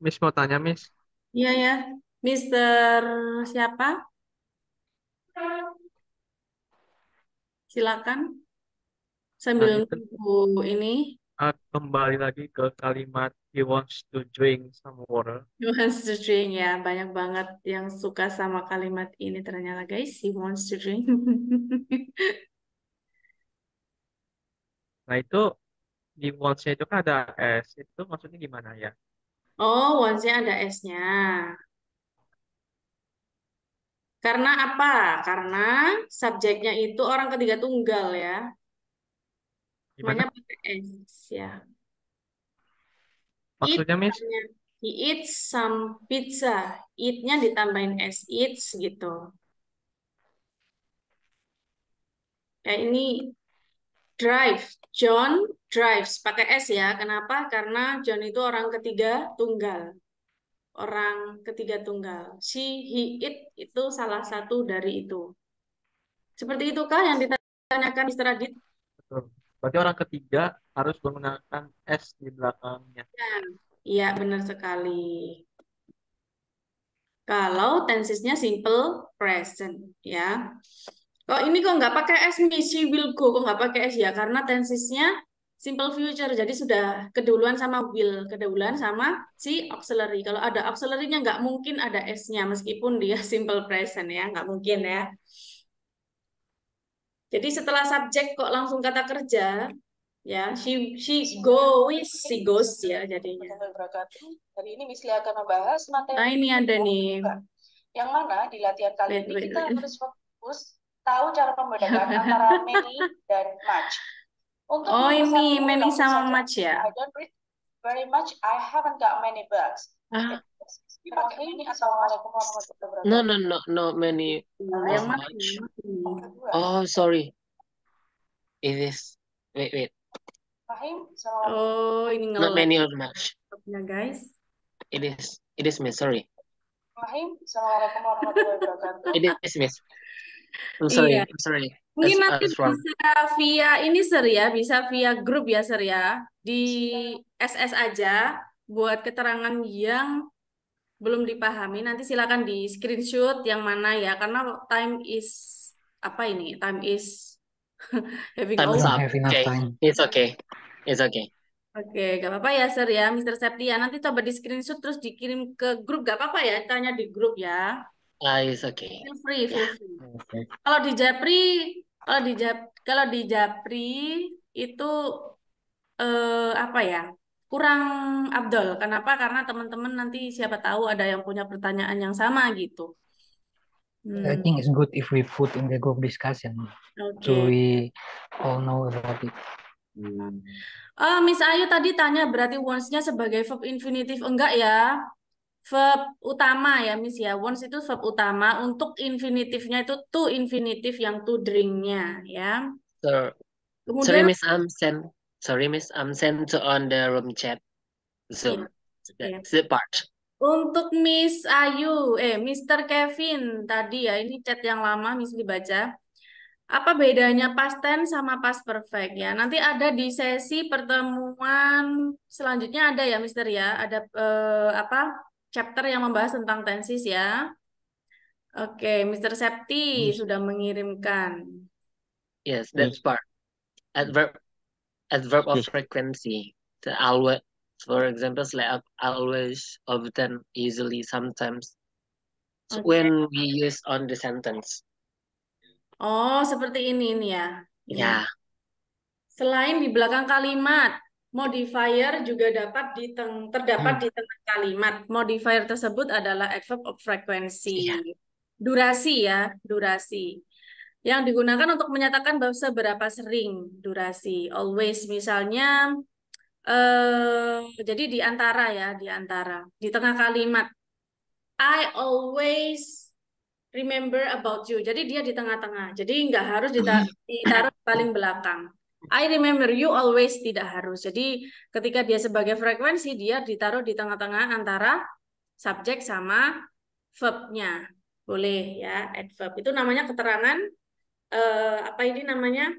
Miss mau tanya, Miss. Iya ya, Mister siapa? Silakan sambil Nah, itu nunggu ini. kembali lagi ke kalimat he wants to drink some water. He wants to drink ya, banyak banget yang suka sama kalimat ini ternyata guys. He wants to drink. Nah, itu di wants-nya itu kan ada S. Itu maksudnya gimana ya? Oh, wants-nya ada S-nya. Karena apa? Karena subjeknya itu orang ketiga tunggal ya. Gimana? Namanya pakai S ya. Eat, Maksudnya, Miss? he eats some pizza. Eat-nya ditambahin S, eats gitu. Kayak ini drive. John drives pakai S ya. Kenapa? Karena John itu orang ketiga tunggal. Orang ketiga tunggal. She, he, it itu salah satu dari itu. Seperti itukah yang ditanyakan Mr. Adit? Betul. Berarti orang ketiga harus menggunakan S di belakangnya. Iya, benar sekali. Kalau tensesnya simple present ya. Kok ini kok nggak pakai S nih, she will go, kok nggak pakai S ya? Karena tensesnya simple future, jadi sudah keduluan sama will, keduluan sama si auxiliary. Kalau ada auxiliary-nya nggak mungkin ada S-nya, meskipun dia simple present ya, nggak mungkin ya. Jadi setelah subjek kok langsung kata kerja, ya, she goes ya jadinya. Hari ini Miss Lia akan membahas materi Nah ini ada nih. yang mana di latihan kali Wait, ini wait, kita wait. harus fokus tahu cara membedakan antara many dan much. Untuk Oh minggu ini satu, many langsung sama saja. much ya. I don't read very much. I haven't got many books. Ah. Pakai many atau Assalamualaikum warahmatullahi wabarakatuh. No, many. Yang mana? Much. Oh, sorry. It is. Wait. Fahim, Oh ini Not nge-lag many or much. ya guys. It is miss. Sorry. Fahim, Assalamualaikum warahmatullahi wabarakatuh. It is miss. I'm sorry. Iya. I'm sorry. Mungkin That's nanti wrong. bisa via ini Sir ya, bisa via grup ya Sir ya. Di SS aja buat keterangan yang belum dipahami. Nanti silakan di screenshot yang mana ya, karena time is apa ini? Time is having Time's over. up. Have enough Okay. time. It's okay. It's okay. Oke, gak apa-apa ya Sir ya, Mr. Septia. Nanti coba di screenshot terus dikirim ke grup, gak apa-apa ya, tanya di grup ya. It's okay. Feel free, feel Yeah. free. Okay. Kalau di Japri, kalau di Japri itu apa ya? Kurang afdol. Kenapa? Karena teman-teman nanti siapa tahu ada yang punya pertanyaan yang sama gitu. I think it's good if we put in the group discussion so Oke. we all know about it. Miss Ayu tadi tanya berarti wants-nya sebagai verb infinitif. Enggak ya. Verb utama ya Miss ya. Wants itu verb utama. Untuk infinitifnya itu to infinitif yang to drink-nya ya. Sorry, Kemudian Miss. I'm sent to on the room chat. Zoom. Iya. That's the part. Untuk Miss Ayu, Mr. Kevin tadi ya, ini chat yang lama Miss dibaca. Apa bedanya past tense sama past perfect ya? Nanti ada di sesi pertemuan selanjutnya ada ya, Mister ya. Ada apa? Chapter yang membahas tentang tenses ya. Oke, Mr. Septi sudah mengirimkan. Yes, that's part. Adverb of frequency. The always, for example, like always, often, easily, sometimes. So Oke. when we use on the sentence. Oh, seperti ini ya. Ini. Yeah. Selain di belakang kalimat, modifier juga terdapat di tengah kalimat. Modifier tersebut adalah adverb of frequency. Yeah. Durasi ya, durasi. Yang digunakan untuk menyatakan bahwa seberapa sering durasi. Always misalnya, jadi di antara ya, di antara. Di tengah kalimat. I always remember about you. Jadi dia di tengah-tengah. Jadi nggak harus ditaruh paling belakang. I remember you always tidak harus. Jadi ketika dia sebagai frekuensi, dia ditaruh di tengah-tengah antara subjek sama verb-nya. Boleh ya, adverb. Itu namanya keterangan, apa ini namanya?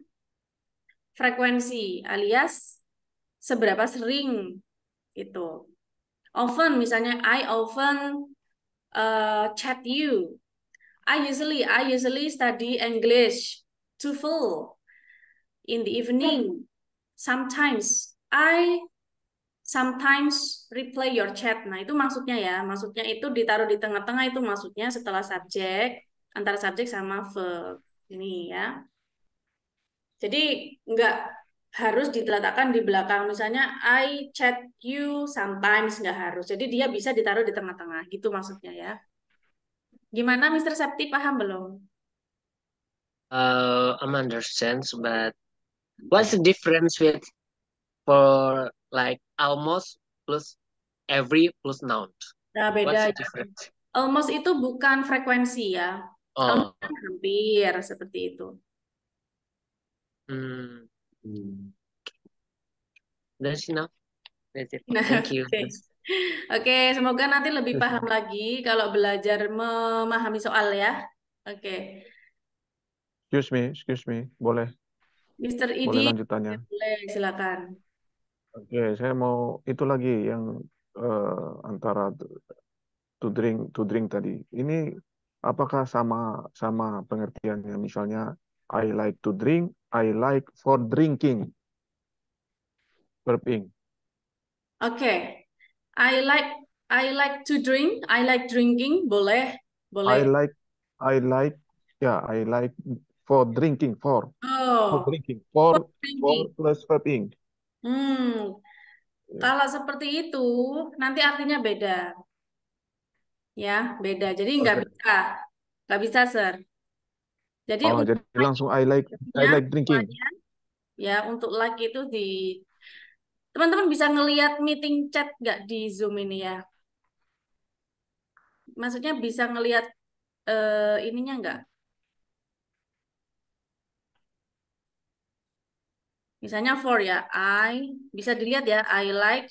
Frekuensi alias seberapa sering itu. Often, misalnya I often chat you. I usually study English TOEFL in the evening. Sometimes I sometimes reply your chat. Nah, itu maksudnya ya. Maksudnya itu ditaruh di tengah-tengah, itu maksudnya setelah subjek, antara subjek sama verb. Ini ya. Jadi nggak harus diletakkan di belakang. Misalnya I chat you sometimes, nggak harus. Jadi dia bisa ditaruh di tengah-tengah. Gitu maksudnya ya. Gimana Mr. Septi, paham belum? I'm understand, but what's the difference with for like almost plus every plus noun? Nah, What's beda the ya. difference? Almost itu bukan frekuensi ya. Oh, Almost kan hampir seperti itu. That's enough. That's it. Nah, Thank you. oke. Oke, semoga nanti lebih paham lagi kalau belajar memahami soal ya. Oke. Excuse me, boleh Mr. boleh Idi, lanjutannya. boleh silakan. Oke, saya mau itu lagi yang antara to drink tadi. Ini apakah sama pengertiannya? Misalnya I like to drink, I like for drinking. Verb ing. Oke. I like to drink, I like drinking, boleh, boleh. I like for drinking, for Oh, drinking, for for drinking. plus verb ing. Kalau seperti itu nanti artinya beda, ya beda. Jadi nggak bisa, sir. Jadi Oh, untuk jadi langsung I like drinking. semuanya, ya untuk like itu teman-teman bisa ngelihat meeting chat nggak di Zoom ini ya? Maksudnya bisa ngelihat ininya nggak? Misalnya for ya, bisa dilihat ya, I like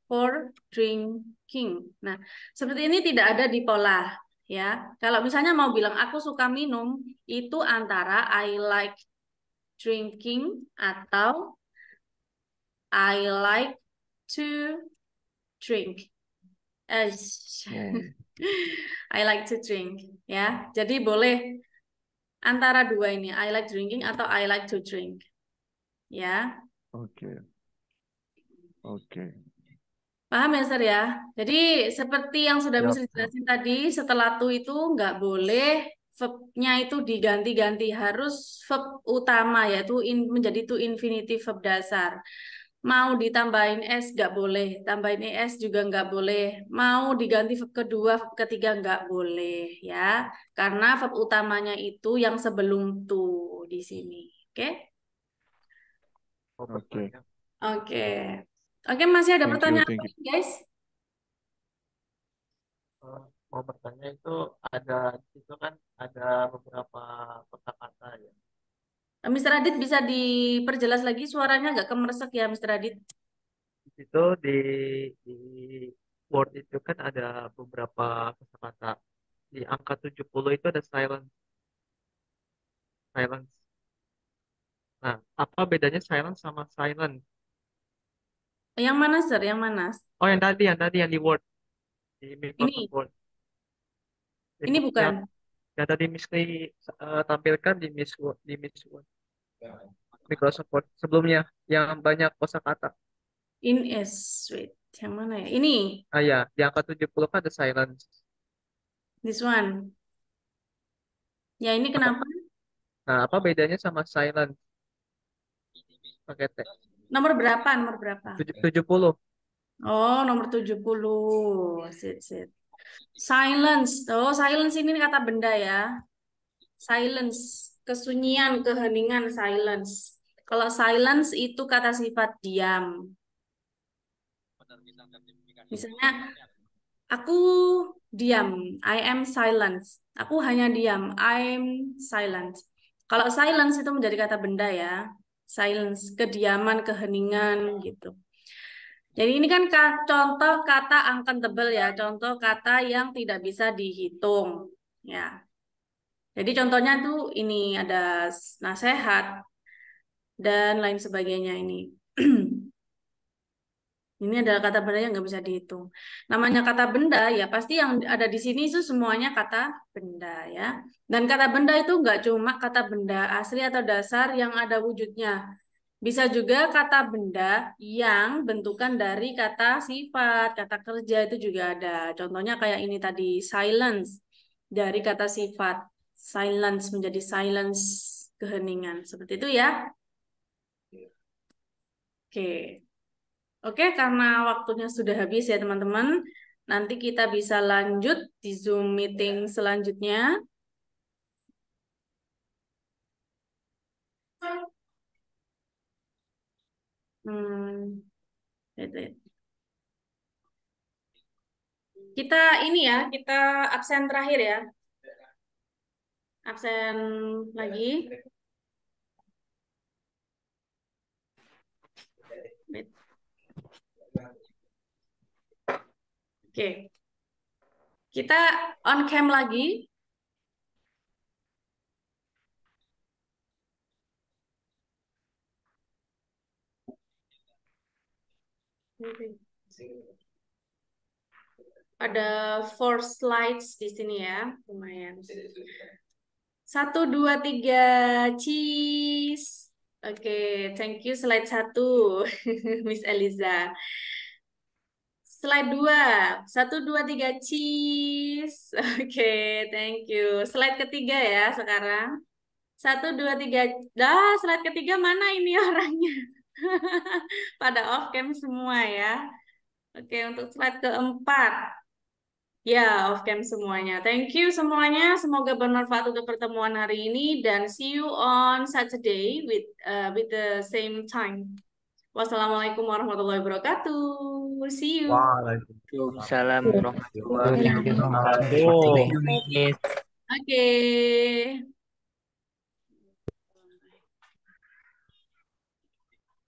for drinking. Nah, seperti ini tidak ada di pola ya. Kalau misalnya mau bilang aku suka minum, itu antara I like drinking atau I like to drink. I like to drink ya. Jadi boleh antara dua ini, I like drinking atau I like to drink. Ya. Oke. Paham ya, Sir ya? Jadi seperti yang sudah Siap, Miss jelasin tadi, setelah to itu nggak boleh verb-nya itu diganti-ganti. Harus verb utama, yaitu menjadi to infinitive verb dasar. Mau ditambahin S nggak boleh, tambahin ES juga nggak boleh. Mau diganti verb kedua, verb ketiga nggak boleh ya. Karena verb utamanya itu yang sebelum to di sini. Oke? Oke. Oke, masih ada pertanyaan Thank you. lagi, guys? Mau bertanya itu kan ada beberapa kata-kata ya. Mr. Adit bisa diperjelas lagi suaranya nggak kemeresek ya, Mr. Adit? Di situ di Word itu kan ada beberapa kata-kata. Di angka 70 itu ada silence. Nah, apa bedanya silence sama silent? Yang mana, Sir? Yang mana? Oh, yang tadi yang di Word. Di Microsoft Ini Word. ini bukan. Yang tadi Miss Kay tampilkan di Miss Word. Microsoft Word sebelumnya yang banyak kosakata. In is wait, yang mana ya? Ini. Ya, di angka 70 kan ada silence. This one. Ya, ini kenapa? Nah, apa bedanya sama silence? Pakai T. Nomor berapa? Nomor berapa? 70. Oh, nomor 70. Sit. Silence. Oh, silence ini kata benda ya. Silence. Kesunyian, keheningan, silence. Kalau silence itu kata sifat diam. Misalnya, aku diam. I am silent. Aku hanya diam. I'm silent. Kalau silence itu menjadi kata benda ya. Silence, kediaman, keheningan gitu. Jadi ini kan contoh kata uncountable ya. Contoh kata yang tidak bisa dihitung. Ya. Jadi contohnya tuh ini ada nasihat dan lain sebagainya ini. Ini adalah kata benda yang nggak bisa dihitung. Namanya kata benda ya pasti yang ada di sini itu semuanya kata benda ya. Dan kata benda itu nggak cuma kata benda asli atau dasar yang ada wujudnya. Bisa juga kata benda yang bentukan dari kata sifat, kata kerja itu juga ada. Contohnya kayak ini tadi, silence. Dari kata sifat, silence menjadi silence, keheningan. Seperti itu ya. Oke. Oke, karena waktunya sudah habis ya teman-teman. Nanti kita bisa lanjut di Zoom meeting selanjutnya. Itu ya. Kita ini ya, kita absen terakhir ya. Absen lagi. Oke. Kita on cam lagi. Ada 4 slides di sini ya, lumayan. 1, 2, 3, cheese. Oke, thank you slide 1, Miss Eliza. Slide 2, 1, 2, 3, cheese. Oke, thank you. Slide ketiga ya sekarang. 1, 2, 3. Dah, slide ketiga mana ini orangnya? Pada off cam semua ya. Oke, untuk slide keempat. Ya, off cam semuanya. Thank you semuanya. Semoga bermanfaat untuk pertemuan hari ini dan see you on Saturday with the same time. Wassalamualaikum warahmatullahi wabarakatuh. See you. Waalaikumsalam warahmatullahi Thank you so much. wabarakatuh. Oke.